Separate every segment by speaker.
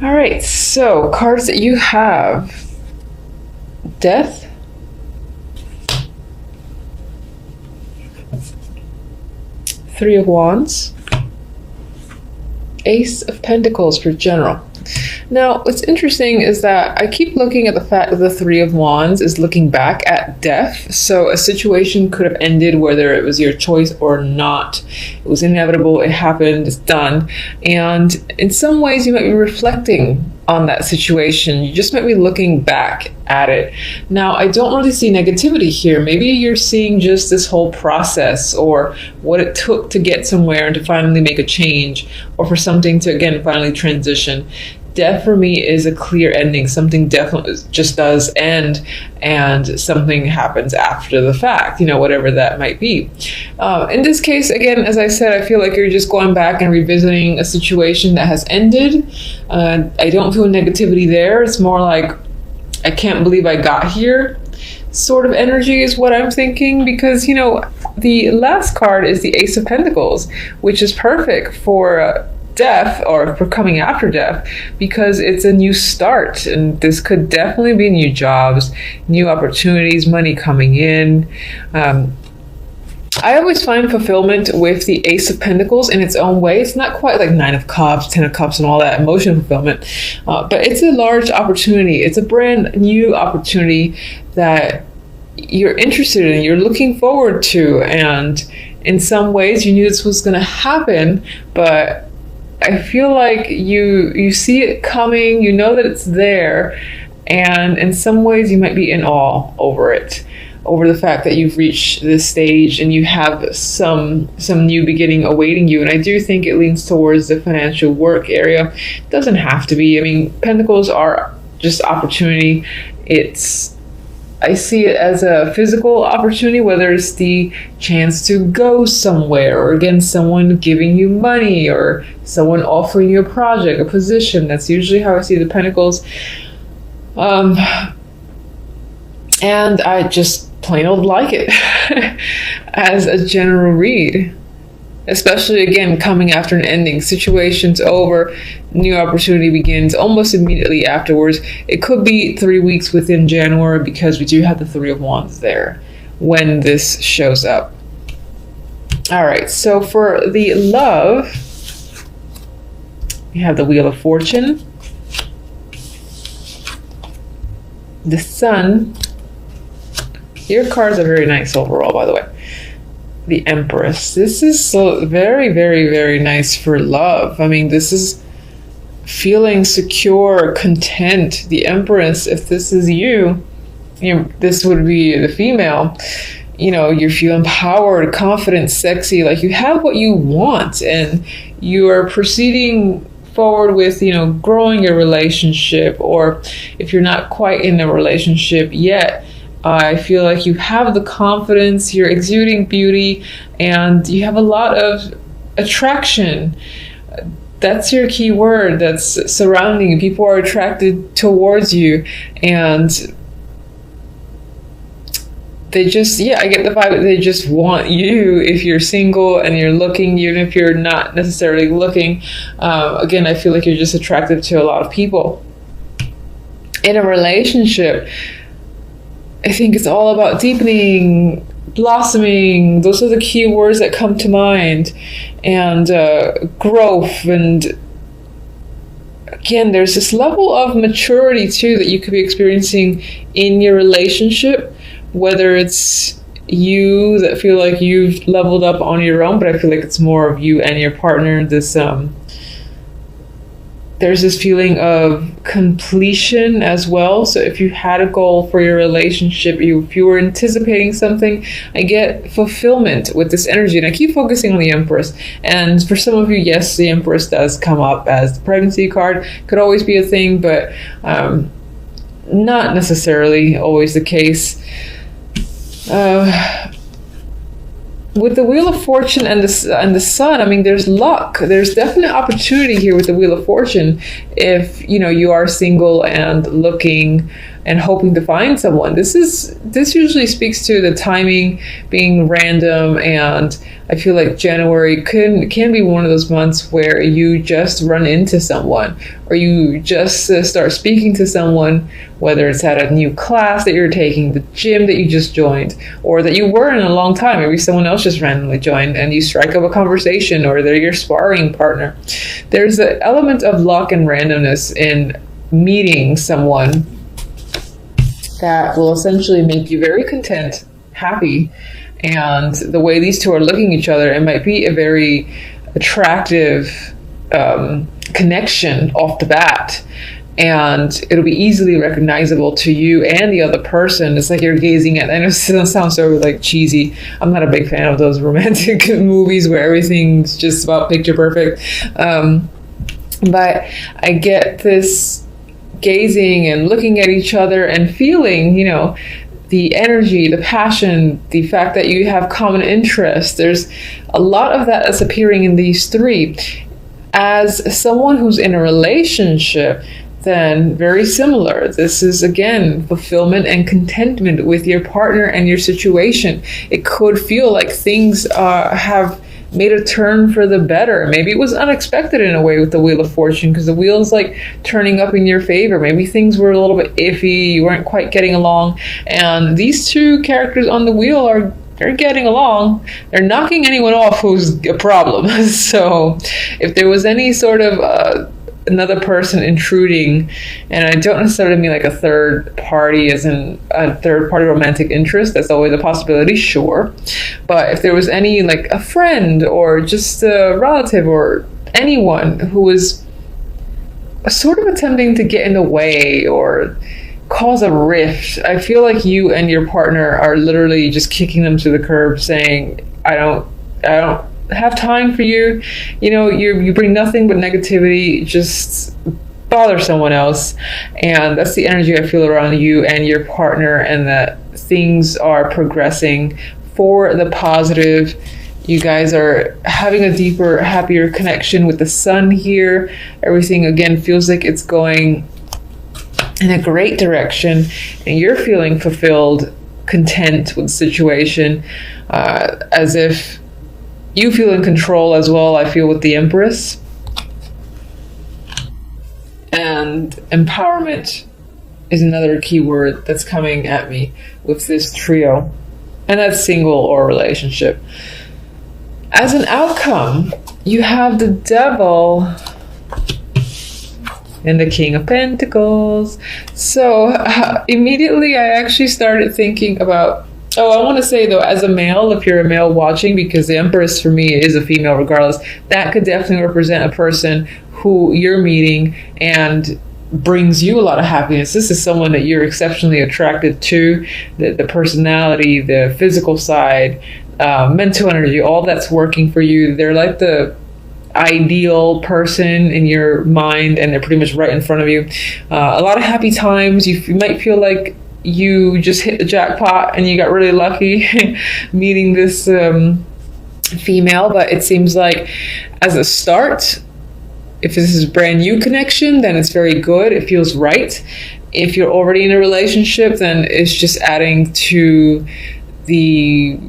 Speaker 1: All right, so cards that you have: Death, Three of Wands, Ace of Pentacles for general. Now, what's interesting is that I keep looking at the fact that the Three of Wands is looking back at death. So a situation could have ended whether it was your choice or not. It was inevitable, it happened, it's done. And in some ways you might be reflecting on that situation. You just might be looking back at it. Now, I don't really see negativity here. Maybe you're seeing just this whole process, or what it took to get somewhere and to finally make a change, or for something to, again, finally transition. Death for me is a clear ending. Something definitely just does end, and something happens after the fact, whatever that might be. In this case, again, as I said, I feel like you're just going back and revisiting a situation that has ended. I don't feel negativity there. It's more like, I can't believe I got here sort of energy is what I'm thinking, because, the last card is the Ace of Pentacles, which is perfect for death, or for coming after death, because it's a new start, and this could definitely be new jobs, new opportunities, money coming in. I always find fulfillment with the Ace of Pentacles in its own way. It's not quite like Nine of Cups, Ten of Cups, and all that emotional fulfillment, but it's a large opportunity. It's a brand new opportunity that you're interested in, you're looking forward to, and in some ways you knew this was going to happen, but I feel like you see it coming, you know that it's there, and in some ways you might be in awe over it, over the fact that you've reached this stage and you have some new beginning awaiting you. And I do think it leans towards the financial work area. It doesn't have to be. I mean, Pentacles are just opportunity. I see it as a physical opportunity, whether it's the chance to go somewhere, or again, someone giving you money, or someone offering you a project, a position. That's usually how I see the Pentacles. And I just plain old like it as a general read. Especially, again, coming after an ending. Situation's over, new opportunity begins almost immediately afterwards. It could be 3 weeks within January, because we do have the Three of Wands there when this shows up. All right, so for the love, we have the Wheel of Fortune, the Sun. Your cards are very nice overall, by the way. The Empress. This is so very, very, very nice for love. I mean, this is feeling secure, content. The Empress, if this is you, this would be the female. You feel empowered, confident, sexy, like you have what you want, and you are proceeding forward with, growing your relationship, or if you're not quite in a relationship yet, I feel like you have the confidence, you're exuding beauty, and you have a lot of attraction. That's your key word that's surrounding you. People are attracted towards you, and they just, I get the vibe that they just want you if you're single and you're looking, even if you're not necessarily looking. Again, I feel like you're just attracted to a lot of people. In a relationship, I think it's all about deepening, blossoming. Those are the key words that come to mind. And growth. And again, there's this level of maturity too that you could be experiencing in your relationship, whether it's you that feel like you've leveled up on your own, but I feel like it's more of you and your partner. There's this feeling of completion as well. So if you had a goal for your relationship, if you were anticipating something, I get fulfillment with this energy. And I keep focusing on the Empress. And for some of you, yes, the Empress does come up as the pregnancy card. Could always be a thing, but not necessarily always the case. with the Wheel of Fortune and the Sun, I mean, there's luck. There's definite opportunity here with the Wheel of Fortune if you are single and looking and hoping to find someone. This usually speaks to the timing being random, and I feel like January can be one of those months where you just run into someone, or you just start speaking to someone, whether it's at a new class that you're taking, the gym that you just joined, or that you were in a long time. Maybe someone else just randomly joined and you strike up a conversation, or they're your sparring partner. There's an element of luck and randomness in meeting someone that will essentially make you very content, happy. And the way these two are looking at each other, it might be a very attractive connection off the bat. And it'll be easily recognizable to you and the other person. It's like you're gazing at, I know it sounds so like cheesy. I'm not a big fan of those romantic movies where everything's just about picture perfect. But I get this gazing and looking at each other and feeling, the energy, the passion, the fact that you have common interests. There's a lot of that that's appearing in these three. As someone who's in a relationship, then very similar. This is, again, fulfillment and contentment with your partner and your situation. It could feel like things have made a turn for the better. Maybe it was unexpected in a way with the Wheel of Fortune, because the wheel's like turning up in your favor. Maybe things were a little bit iffy, you weren't quite getting along, and these two characters on the wheel they're getting along. They're knocking anyone off who's a problem. So if there was any sort of another person intruding, and I don't necessarily mean like a third party as in a third party romantic interest, that's always a possibility, sure, but if there was any like a friend or just a relative or anyone who was sort of attempting to get in the way or cause a rift, I feel like you and your partner are literally just kicking them to the curb, saying, I don't have time for you. You bring nothing but negativity. Just bother someone else. And that's the energy I feel around you and your partner, and that things are progressing for the positive. You guys are having a deeper, happier connection with the sun here. Everything again feels like it's going in a great direction, and you're feeling fulfilled, content with the situation, as if you feel in control as well. I feel with the Empress. And empowerment is another key word that's coming at me with this trio. And that's single or relationship. As an outcome, you have the Devil and the King of Pentacles. So immediately I actually started thinking about, I want to say though, as a male, if you're a male watching, because the Empress for me is a female regardless, that could definitely represent a person who you're meeting and brings you a lot of happiness. This is someone that you're exceptionally attracted to, the personality, the physical side, mental energy, all that's working for you. They're like the ideal person in your mind, and they're pretty much right in front of you. A lot of happy times. You might feel like you just hit the jackpot and you got really lucky meeting this female, but it seems like as a start, if this is a brand new connection, then it's very good. It feels right. If you're already in a relationship, then it's just adding to the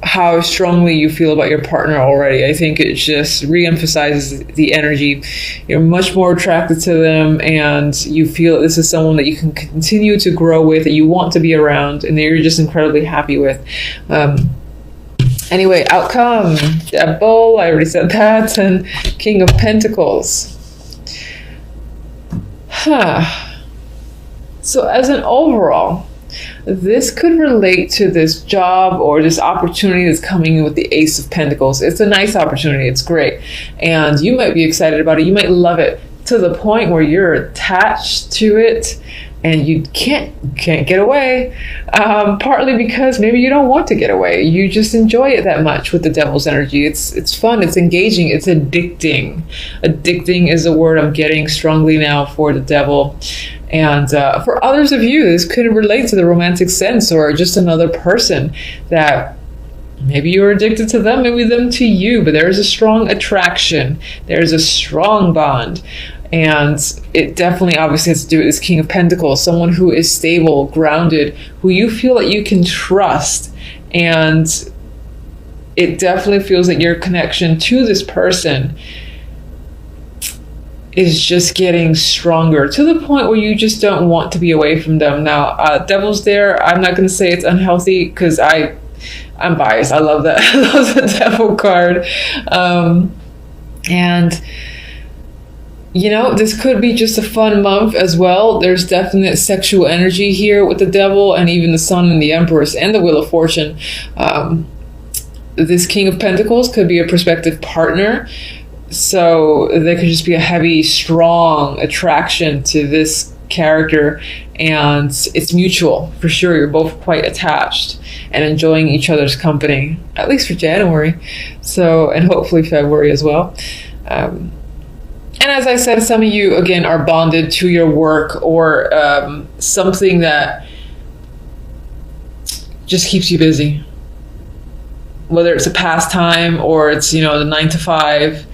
Speaker 1: how strongly you feel about your partner already. I think it just re-emphasizes the energy. You're much more attracted to them, and you feel this is someone that you can continue to grow with, that you want to be around, and that you're just incredibly happy with. Anyway, outcome, Devil, I already said that, and King of Pentacles. So as an overall, this could relate to this job or this opportunity that's coming in with the Ace of Pentacles. It's a nice opportunity. It's great. And you might be excited about it. You might love it to the point where you're attached to it and you can't get away. Partly because maybe you don't want to get away. You just enjoy it that much with the Devil's energy. It's fun. It's engaging. It's addicting. Addicting is a word I'm getting strongly now for the Devil. And for others of you, this could relate to the romantic sense, or just another person that Maybe you're addicted to them, maybe them to you, but there is a strong attraction. There's a strong bond. And it definitely obviously has to do with this King of Pentacles, someone who is stable, grounded, who you feel that you can trust. And it definitely feels like your connection to this person is just getting stronger to the point where you just don't want to be away from them. Now, Devil's there. I'm not going to say it's unhealthy because I'm biased. I love that. I love the Devil card. And you know, this could be just a fun month as well. There's definite sexual energy here with the Devil and even the Sun and the Empress and the Wheel of Fortune. This King of Pentacles could be a prospective partner. So there could just be a heavy, strong attraction to this character, and it's mutual for sure. You're both quite attached and enjoying each other's company, at least for January. So, and hopefully February as well. And as I said, some of you, again, are bonded to your work or something that just keeps you busy. Whether it's a pastime or it's, you know, the 9 to 5,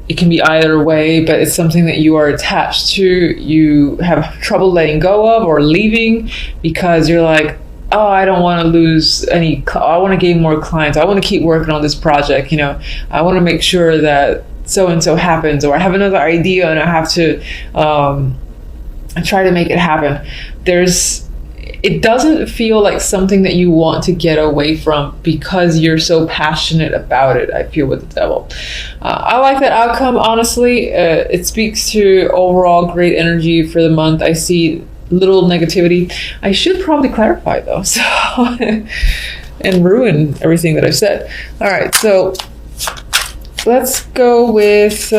Speaker 1: it can be either way, but it's something that you are attached to. You have trouble letting go of or leaving because you're like, oh, I don't want to lose any, I want to gain more clients. I want to keep working on this project. You know, I want to make sure that so-and-so happens, or I have another idea and I have to try to make it happen. It doesn't feel like something that you want to get away from because you're so passionate about it, I feel, with the Devil. I like that outcome, honestly. It speaks to overall great energy for the month. I see little negativity. I should probably clarify though, so and ruin everything that I've said. All right, so let's go with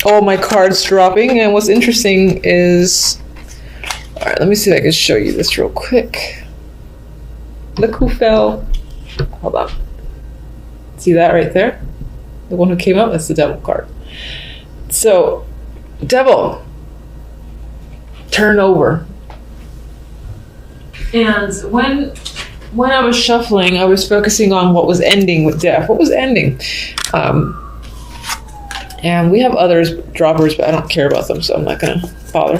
Speaker 1: all my cards dropping. And what's interesting is, all right, let me see if I can show you this real quick. Look who fell. Hold on. See that right there? The one who came up, that's the Devil card. So, Devil, turn over. And when I was shuffling, I was focusing on what was ending with death. What was ending? And we have others, droppers, but I don't care about them, so I'm not going to bother.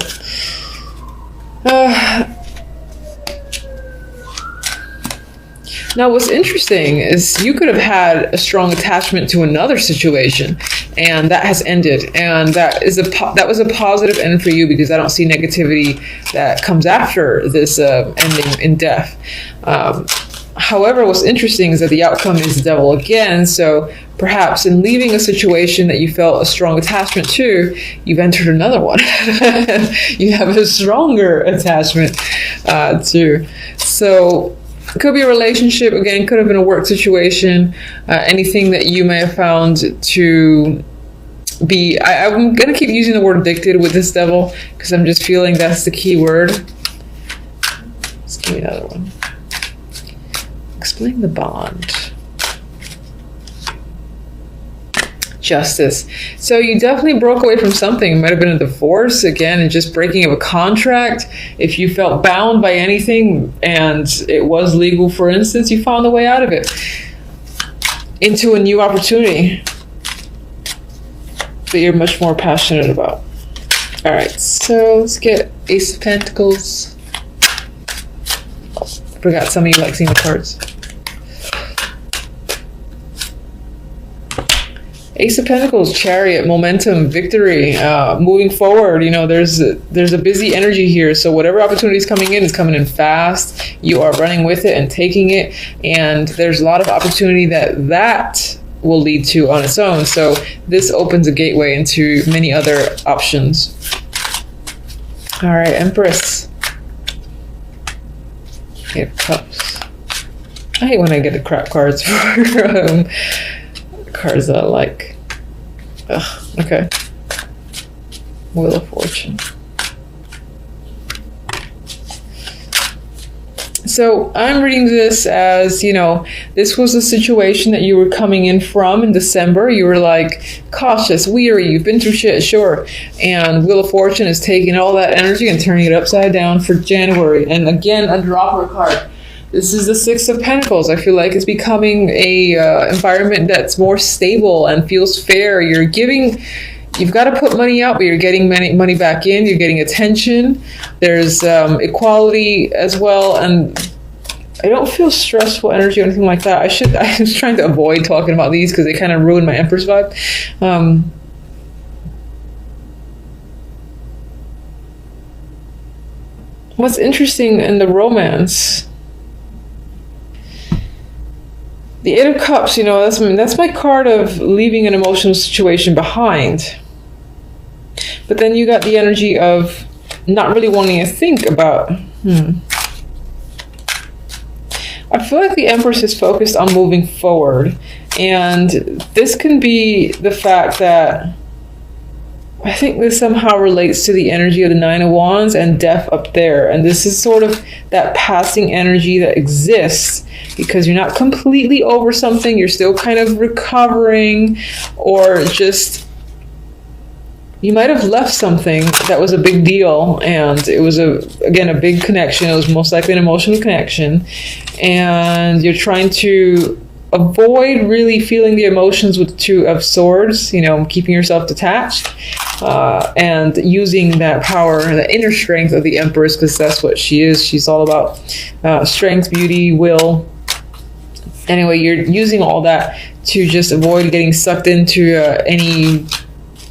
Speaker 1: Now, what's interesting is you could have had a strong attachment to another situation, and that has ended. And that was a positive end for you because I don't see negativity that comes after this ending in death. However, what's interesting is that the outcome is the Devil again. So perhaps in leaving a situation that you felt a strong attachment to, you've entered another one. You have a stronger attachment to. So it could be a relationship, again, could have been a work situation, anything that you may have found to be, I'm going to keep using the word addicted with this Devil because I'm just feeling that's the key word. Let's give me another one. Explain the bond. Justice. So you definitely broke away from something. It might have been a divorce, again, and just breaking of a contract. If you felt bound by anything and it was legal, for instance, you found a way out of it into a new opportunity that you're much more passionate about. All right, so let's get Ace of Pentacles. Oh, forgot some of you like seeing the cards. Ace of Pentacles, Chariot, momentum, victory, moving forward. You know, there's a busy energy here. So whatever opportunity is coming in is coming in fast. You are running with it and taking it. And there's a lot of opportunity that will lead to on its own. So this opens a gateway into many other options. All right, Empress. Eight of Cups. I hate when I get the crap cards for cards that I like. Ugh, okay. Wheel of Fortune. So I'm reading this as, you know, this was a situation that you were coming in from in December. You were like cautious, weary, you've been through shit, sure. And Wheel of Fortune is taking all that energy and turning it upside down for January. And again, a dropper card. This is the Six of Pentacles. I feel like it's becoming a environment that's more stable and feels fair. You've got to put money out, but you're getting money back in. You're getting attention. There's equality as well, and I don't feel stressful energy or anything like that. I was trying to avoid talking about these because they kind of ruin my Empress vibe. What's interesting in the romance, the Eight of Cups, that's my card of leaving an emotional situation behind. But then you got the energy of not really wanting to think about, I feel like the Empress is focused on moving forward. And this can be the fact that I think this somehow relates to the energy of the Nine of Wands and death up there. And this is sort of that passing energy that exists because you're not completely over something. You're still kind of recovering, or just you might have left something that was a big deal. And it was, again, a big connection. It was most likely an emotional connection. And you're trying to avoid really feeling the emotions with the Two of Swords, keeping yourself detached, and using that power, the inner strength of the Empress, because that's what she is. She's all about strength, beauty, will. Anyway, you're using all that to just avoid getting sucked into any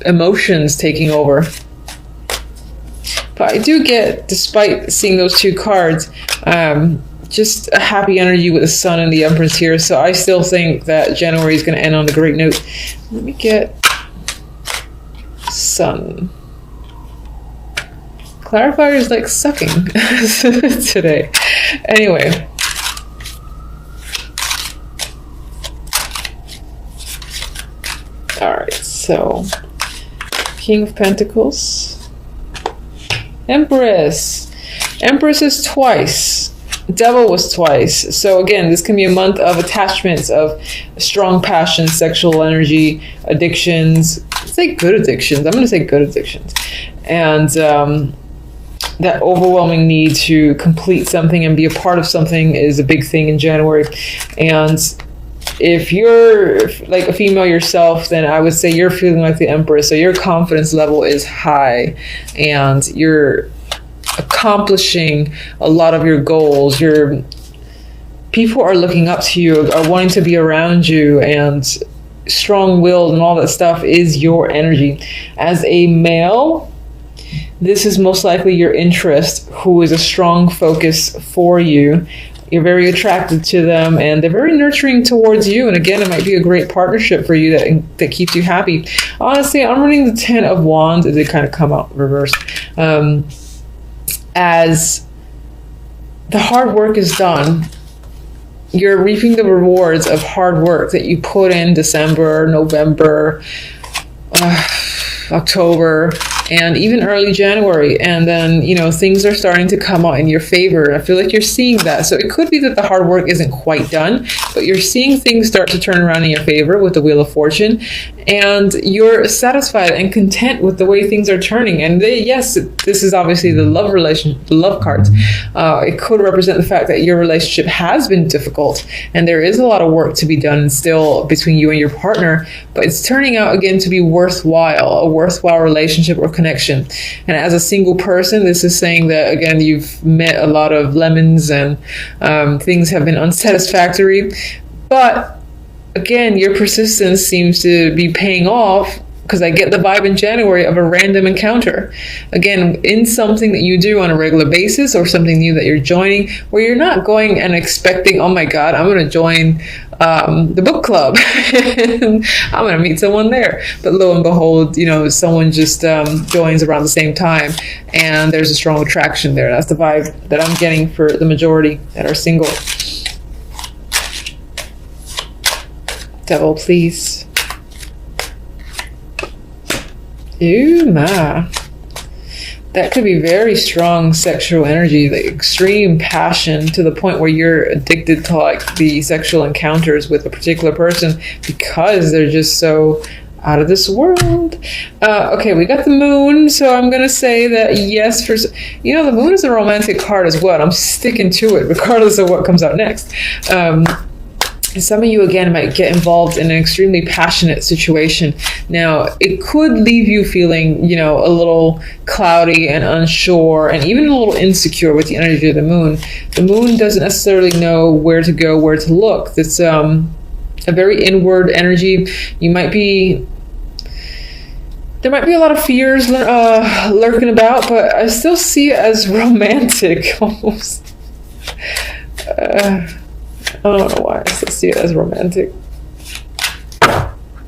Speaker 1: emotions taking over. But I do get, despite seeing those two cards, just a happy energy with the Sun and the Empress here. So I still think that January is going to end on a great note. Let me get Sun. Clarifier is like sucking today. Anyway. Alright, so King of Pentacles. Empress. Empress is twice. Devil was twice. So again, this can be a month of attachments, of strong passion, sexual energy, addictions. Let's say good addictions. I'm going to say good addictions. And that overwhelming need to complete something and be a part of something is a big thing in January. And if you're like a female yourself, then I would say you're feeling like the Empress. So your confidence level is high and you're accomplishing a lot of your goals. People are looking up to you, are wanting to be around you, and strong-willed and all that stuff is your energy. As a male, this is most likely your interest, who is a strong focus for you. You're very attracted to them, and they're very nurturing towards you. And again, it might be a great partnership for you that keeps you happy. Honestly, I'm running the Ten of Wands. It did kind of come out reversed. As the hard work is done, you're reaping the rewards of hard work that you put in December, November, October, and even early January. And then, things are starting to come out in your favor. I feel like you're seeing that. So it could be that the hard work isn't quite done, but you're seeing things start to turn around in your favor with the Wheel of Fortune. And you're satisfied and content with the way things are turning. And yes, this is obviously the love relation, the love cards. It could represent the fact that your relationship has been difficult and there is a lot of work to be done still between you and your partner, but it's turning out again to be worthwhile, a worthwhile relationship or connection. And as a single person, this is saying that, again, you've met a lot of lemons and things have been unsatisfactory. But again, your persistence seems to be paying off, because I get the vibe in January of a random encounter. Again, in something that you do on a regular basis or something new that you're joining, where you're not going and expecting, oh my God, I'm going to join the book club. I'm going to meet someone there. But lo and behold, someone just joins around the same time and there's a strong attraction there. That's the vibe that I'm getting for the majority that are single. Devil, please. Ooh, ma. That could be very strong sexual energy, the extreme passion to the point where you're addicted to like the sexual encounters with a particular person because they're just so Out of this world. Okay, we got the moon, so I'm gonna say that yes. The moon is a romantic card as well. I'm sticking to it regardless of what comes out next. Some of you, again, might get involved in an extremely passionate situation. Now, it could leave you feeling, a little cloudy and unsure and even a little insecure with the energy of the moon. The moon doesn't necessarily know where to go, where to look. It's a very inward energy. There might be a lot of fears lurking about, but I still see it as romantic almost. I don't know why I still see it as romantic.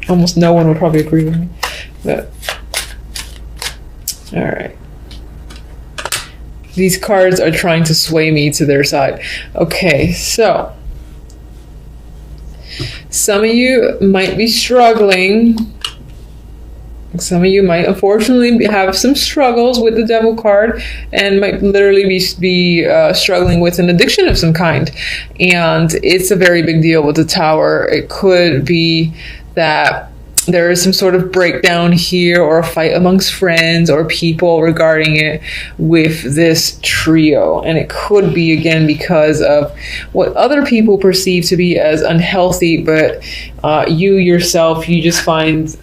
Speaker 1: Almost no one would probably agree with me. But all right. These cards are trying to sway me to their side. Okay, so some of you might be struggling. Some of you might unfortunately have some struggles with the Devil card and might literally be struggling with an addiction of some kind. And it's a very big deal with the Tower. It could be that there is some sort of breakdown here or a fight amongst friends or people regarding it with this trio. And it could be, again, because of what other people perceive to be as unhealthy, but you yourself, you just find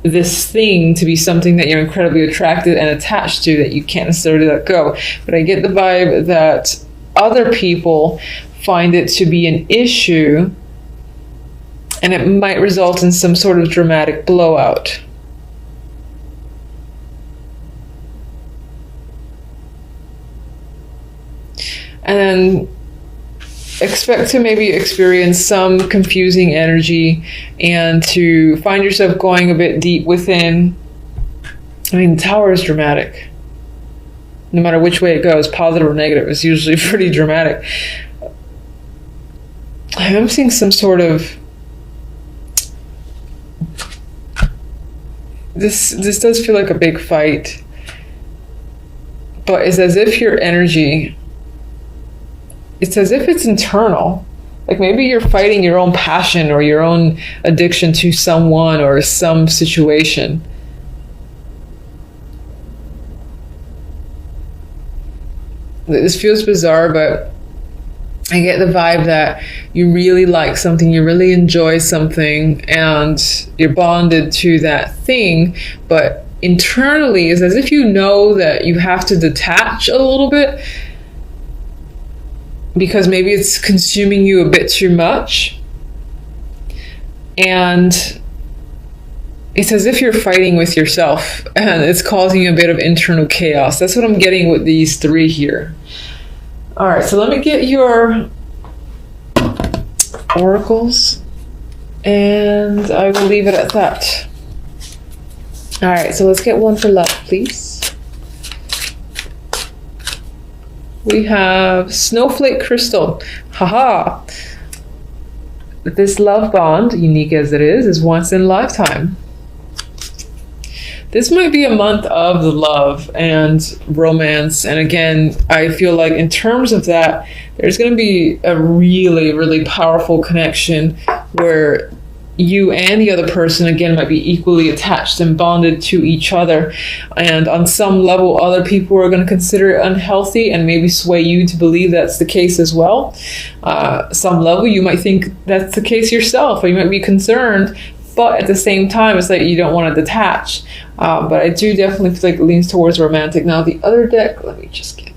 Speaker 1: this thing to be something that you're incredibly attracted and attached to that you can't necessarily let go. But I get the vibe that other people find it to be an issue and it might result in some sort of dramatic blowout. And then expect to maybe experience some confusing energy and to find yourself going a bit deep within. I mean, the Tower is dramatic. No matter which way it goes, positive or negative, it's usually pretty dramatic. I'm seeing some sort of... This does feel like a big fight. But it's as if your energy... It's as if it's internal. Like maybe you're fighting your own passion or your own addiction to someone or some situation. This feels bizarre, but I get the vibe that you really like something, you really enjoy something, and you're bonded to that thing, but internally it's as if you know that you have to detach a little bit because maybe it's consuming you a bit too much. And it's as if you're fighting with yourself and it's causing a bit of internal chaos. That's what I'm getting with these three here. All right, so let me get your oracles and I will leave it at that. All right, so let's get one for love, please. We have Snowflake Crystal. Haha. This love bond, unique as it is once in a lifetime. This might be a month of the love and romance. And again, I feel like in terms of that, there's going to be a really, really powerful connection where you and the other person, again, might be equally attached and bonded to each other. And on some level, other people are going to consider it unhealthy and maybe sway you to believe that's the case as well. Some level, you might think that's the case yourself, or you might be concerned. But at the same time, it's like you don't want to detach. But I do definitely feel like it leans towards romantic. Now, the other deck, let me just get